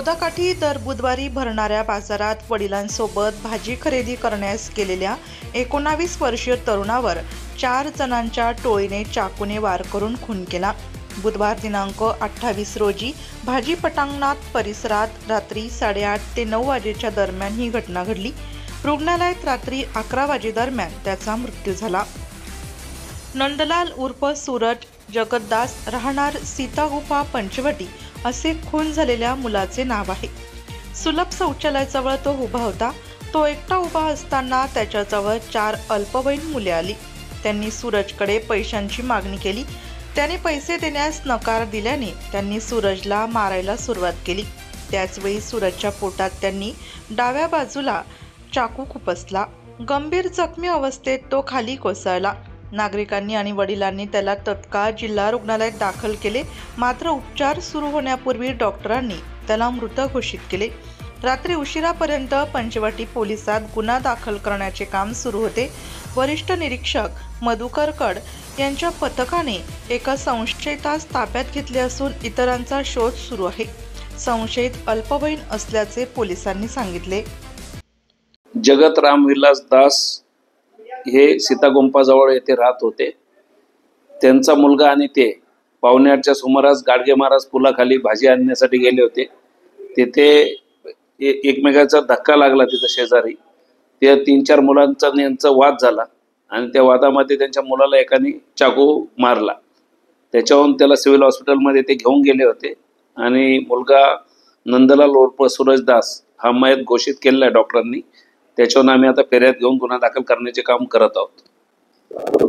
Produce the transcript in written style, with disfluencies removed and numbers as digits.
गोदाकाठी दर बुधवारी भरणाऱ्या बाजारात वडिलांसोबत भाजी खरेदी करण्यास गेलेल्या 19 वर्षीय तरुणावर 4 जणांच्या टोळीने चाकूने वार करून खून केला। बुधवार दिनांक 28 रोजी भाजी पटांगणात परिसरात रात्री 8:30 ते 9 वाजेच्या दरम्यान ही घटना घडली। रुग्णालयात रात्री 11 वाजेदरम्यान त्याचा मृत्यू झाला। नंदलाल उर्फ सूरज जगतदास राहणार सीतागुफा पंचवटी असे खून झालेल्या मुलाचे नाव आहे। सुलभ शौचालयाजवळ तो उभा होता। तो एकटा उभा असताना त्याच्याजवळ 4 अल्पवयीन मुले आली। त्यांनी सूरजकडे पैशांची मागणी केली। त्याने पैसे देण्यास नकार दिल्याने त्यांनी सूरजला मारायला सुरुवात केली। त्याचवेळी सूरजच्या पोटात त्यांनी डाव्या बाजूला चाकू खुपसला। गंभीर जखमी अवस्थेत तो खाली कोसळला। नागरिकांनी आणि वडिलांनी त्याला तत्काळ जिल्हा रुग्णालयात दाखल केले, मात्र उपचार सुरू होण्यापूर्वी डॉक्टरांनी त्याला मृत घोषित केले। रात्री उशिरापर्यंत पंचवटी पोलिसात गुन्हा दाखल करण्याचे काम सुरू होते। वरिष्ठ निरीक्षक मधुकर कड यांच्या पथकाने एका संशयितास ताब्यात घेतले असून इतरांचा शोध सुरू आहे। संशयित अल्पवयीन असल्याचे पोलिसांनी सांगितले। जगत रामविलास दास हे सीतागुंफाजवळ येथे राहत होते। त्यांचा मुलगा आणि ते 8:45च्या सुमारास गाडगे महाराज पुलाखाली भाजी आणण्यासाठी गेले होते। तिथे एकमेकांचा धक्का लागला। तिथे शेजारी त्या 3-4 मुलांचा यांचा वाद झाला आणि त्या वादामध्ये त्यांच्या मुलाला एकाने चाकू मारला। त्याच्याहून त्याला सिव्हिल हॉस्पिटलमध्ये ते घेऊन गेले होते आणि मुलगा नंदलाल उर्फ सूरज दास हा मयत घोषित केलेला आहे डॉक्टरांनी। त्याच्यावरून आम्ही आता फेऱ्यात घेऊन गुन्हा दाखल करण्याचे काम करत आहोत।